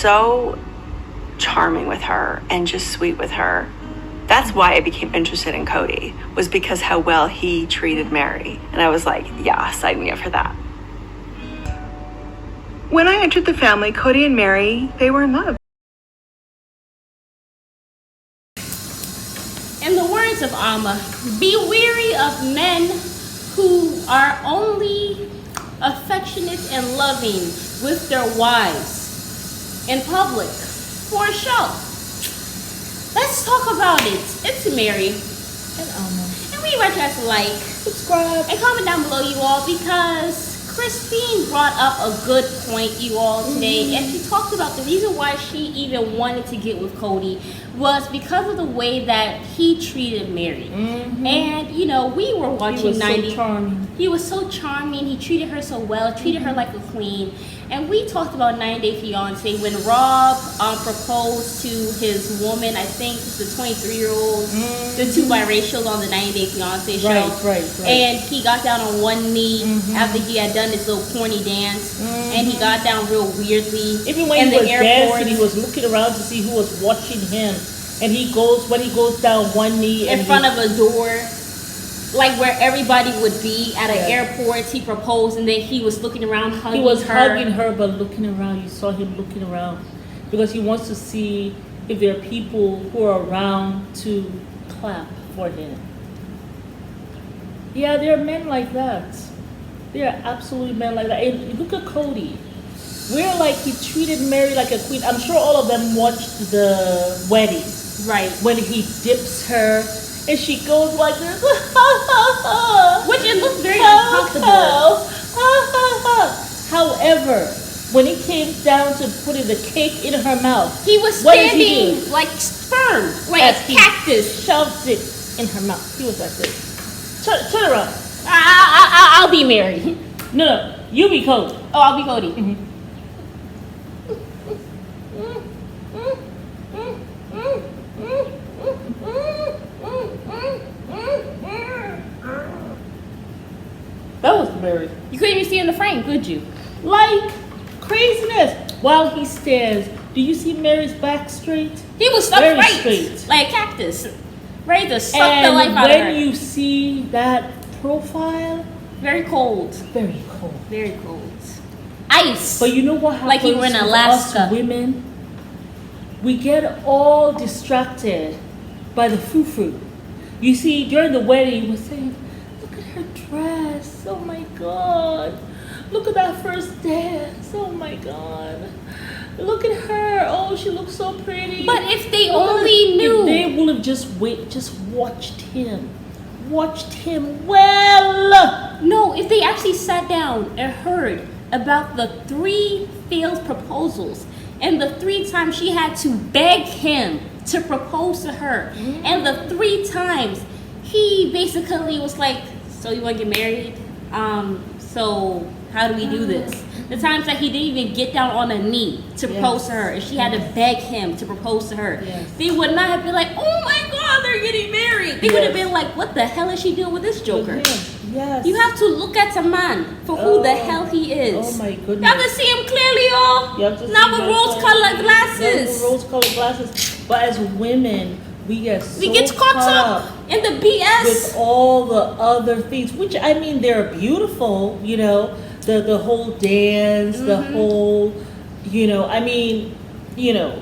so charming with her and just sweet with her. That's why I became interested in Kody, was because how well he treated Mary. And I was like, yeah, sign me up for that. When I entered the family, Kody and Mary, they were in love. In the words of Alma, be wary of men who are only affectionate and loving with their wives in public for a show. Let's talk about it. It's Mary and Alma. And we invite you guys to like, subscribe, and comment down below, you all, because Christine brought up a good point, you all, today. And she talked about the reason why she even wanted to get with Kody was because of the way that he treated Mary. And, you know, we were watching 90. So charming. He was so charming. He treated her so well, treated her like a queen. And we talked about 90 Day Fiance when Rob proposed to his woman, I think the 23-year-old, the two biracials on the 90 Day Fiance show. Right. And he got down on one knee after he had done his little corny dance. And he got down real weirdly. Even when he was dancing, he was looking around to see who was watching him. And when he goes down one knee in front of a door, like where everybody would be at an airport, he proposed, and then he was looking around, hugging her. He was hugging her, but looking around. You saw him looking around because he wants to see if there are people who are around to clap for him. Yeah, there are men like that. There are absolutely men like that. And look at Kody. Where like he treated Mary like a queen. I'm sure all of them watched the wedding. Right. When he dips her and she goes like this. Which it looks very uncomfortable. However, when it came down to putting the cake in her mouth, he was standing like firm, like a cactus. Shoves it in her mouth. He was like this. Turn around. I'll be Mary. No, you be Kody. Oh, I'll be Kody. That was Mary. You couldn't even see in the frame, could you? Like craziness. While he stands, do you see Mary's back straight? He was very straight, like a cactus, ready to suck the life out of her. And when you see that profile, very cold. Very cold. Very cold. Ice. But you know what happens? Like you were in Alaska. Us women, we get all distracted by the frou-frou. You see, during the wedding, he was saying, look at her dress. Oh my God. Look at that first dance. Oh my God. Look at her. Oh, she looks so pretty. But if they only knew. If they would have just watched him. Watched him well. No, if they actually sat down and heard about the 3 failed proposals and the 3 times she had to beg him to propose to her, and the 3 times he basically was like, so you want to get married? So how do we do this? The times that he didn't even get down on a knee to propose to her, and she had to beg him to propose to her, they would not have been like, oh my God, they're getting married. They would have been like, what the hell is she doing with this joker? Yes. You have to look at a man for who the hell he is. Oh my goodness. You have to see him clearly, y'all. Not with rose-colored glasses. Rose-colored glasses. But as women, we get caught up in the BS with all the other things, which I mean, they're beautiful. You know, the whole dance, the whole, you know. I mean, you know,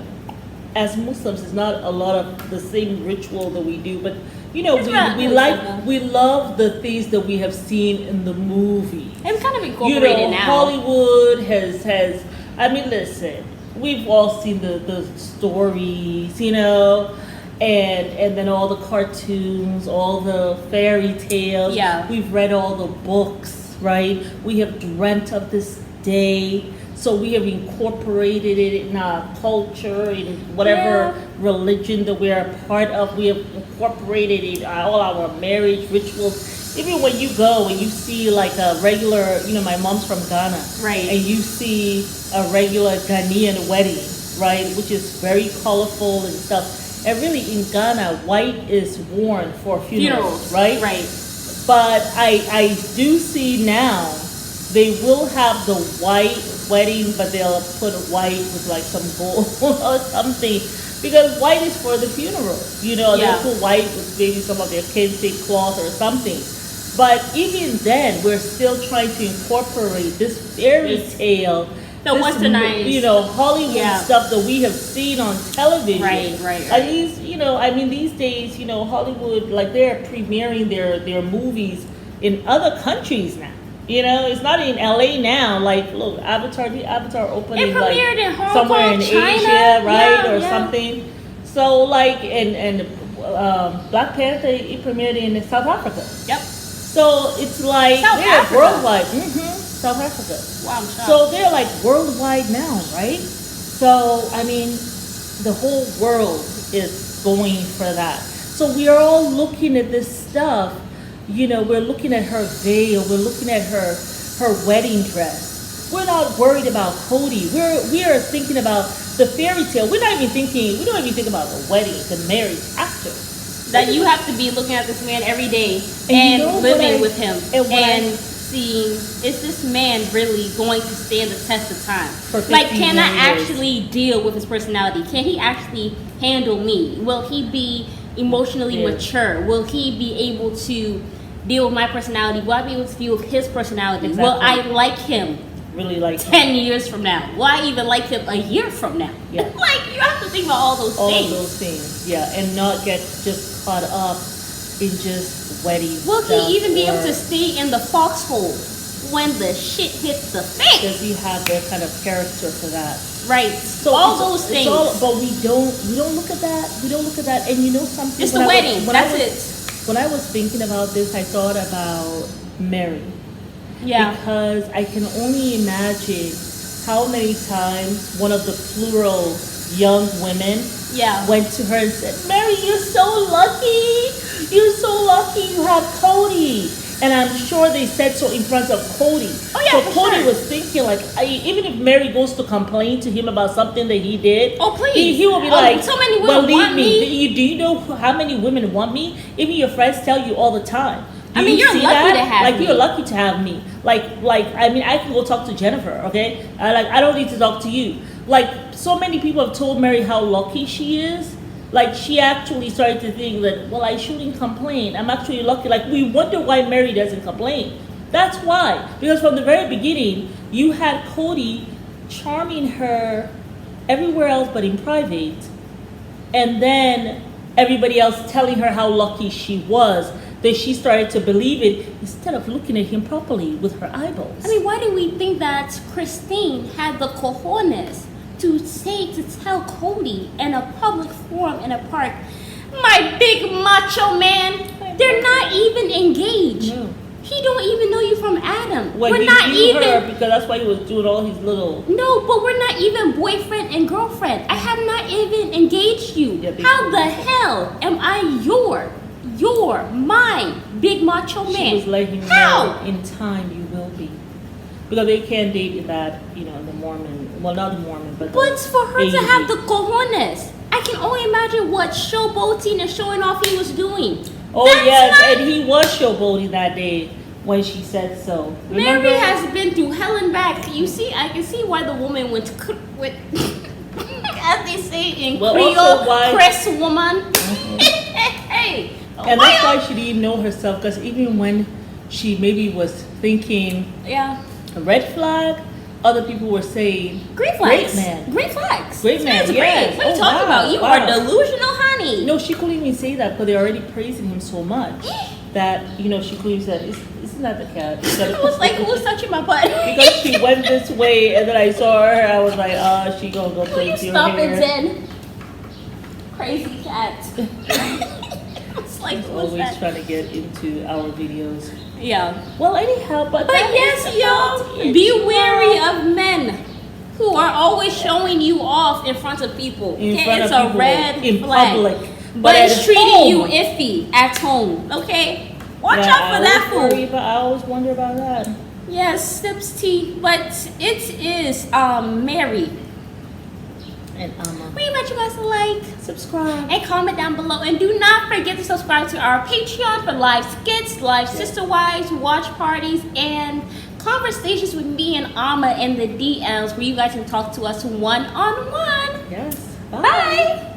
as Muslims, it's not a lot of the same ritual that we do, but. You know, we love the things that we have seen in the movie. It's kind of incorporated now. Hollywood has. I mean, listen, we've all seen the stories, you know, and then all the cartoons, all the fairy tales. Yeah. We've read all the books, right? We have dreamt of this day. So we have incorporated it in our culture, in whatever religion that we are a part of. We have incorporated it in all our marriage rituals. Even when you go and you see like a regular, you know, my mom's from Ghana. Right. And you see a regular Ghanaian wedding, right? Which is very colorful and stuff. And really in Ghana, white is worn for funerals, right? Right. But I do see now, they will have the white wedding, but they'll put white with like some gold or something. Because white is for the funeral. You know, Yeah. they'll put white with maybe some of their kente cloth or something. But even then, we're still trying to incorporate this fairy tale, The this, westernized. you know, Hollywood Yeah. stuff that we have seen on television. Right. At least, you know, I mean, these days, you know, Hollywood, like they're premiering their movies in other countries now. You know, it's not in LA now. Like, look, Avatar opening It like premiered in Hong somewhere Kong, in China. Asia, right, Yeah, or yeah. something. So, like, and Black Panther, it premiered in South Africa. Yep. So it's like South they're Africa. worldwide. South Africa. Wow, I'm shocked. So they're like worldwide now, right? So I mean, the whole world is going for that. So we are all looking at this stuff. You know, we're looking at her veil. We're looking at her wedding dress. We're not worried about Kody. We are thinking about the fairy tale. We don't even think about the wedding, the marriage after. That you have to be looking at this man every day And you and know what living I- with him and what and seeing, is this man really going to stand the test of time? For Like, 15 can I years. actually deal with his personality? Can he actually handle me? Will he be emotionally Yeah. mature? Will he be able to deal with my personality? Will I be able to deal with his personality? Exactly. Will I like him Really like 10 years from now? Will I even like him a year from now? Yeah. Like, you have to think about all those all things. of those things, yeah, and not get just caught up in just wedding Will stuff. he even be able or to stay in the foxhole when the shit hits the fan? does he have that kind of character for that? Right. So all it's- those it's things. all- but we don't look at that. We don't look at that. And you know something? It's the When I was- wedding. when I That's was- When I was thinking about this, I thought about Mary. Yeah. Because I can only imagine how many times one of the plural young women Yeah. went to her and said, Mary, you're so lucky. You're so lucky you have Kody. And I'm sure they said so in front of Kody. Oh, yeah, so for Kody sure. was thinking like, even if Mary goes to complain to him about something that he did, Oh, please. he will be Oh, like, so many women believe want me." Do you know how many women want me? Even your friends tell you all the time. Do I mean, you you're see lucky that? to have like me. you're lucky to have me. Like I mean, I can go talk to Jennifer. Okay, I don't need to talk to you. Like so many people have told Mary how lucky she is. Like she actually started to think that, well, I shouldn't complain. I'm actually lucky. Like we wonder why Mary doesn't complain. That's why. Because from the very beginning, you had Kody charming her everywhere else but in private, and then everybody else telling her how lucky she was. That she started to believe it instead of looking at him properly with her eyeballs. I mean, why do we think that Christine had the cojones to tell Kody in a public forum in a park, my big macho man, they're not even engaged. No. He don't even know you from Adam. Well, we're he not knew even. her because that's why he was doing all his little. No, but we're not even boyfriend and girlfriend. I have not even engaged you. Yeah, because- How the hell am I my big macho man? She was letting him How? know in time you will be, because they can't date that, you know, the Mormon. Well, not the Mormon, but. But for her to Asian. have the cojones, I can only imagine what showboating and showing off he was doing. Oh That's yes, not- and he was showboating that day when she said so. Remember? Mary has been through hell and back. You see, I can see why the woman went to with, as they say in Well, Creole, also why- Chris woman. Hey, And that's why she didn't know herself, because even when she maybe was thinking yeah, a red flag, other people were saying green flags. great man. Green flags. Great This man, man's yes. great. What are you Oh, talking wow, about? You wow. are delusional, honey. No, she couldn't even say that because they're already praising him so much that, you know, she couldn't say, isn't that the cat? I was like, who's touching my butt? Because she went this way and then I saw her, I was like, she gonna go Will play you with your stop it, hair. Zen? Crazy cat. It's like, She's what's always that? trying to get into our videos. Yeah. Well, anyhow, but But that yes, is y'all, about it, be y'all. wary of men who are always showing you off in front of people. In Okay, front it's of a people, red in flag. public, But at it's treating home. you iffy at home. Okay? Watch Yeah, out for that fool. I always wonder about that. Yes, sips tea. But it is Mary. And We invite you guys to like subscribe. and comment down below. And do not forget to subscribe to our Patreon for live skits, live sister wives, watch parties, and conversations with me and Amma in the DMs where you guys can talk to us one-on-one. Yes. Bye.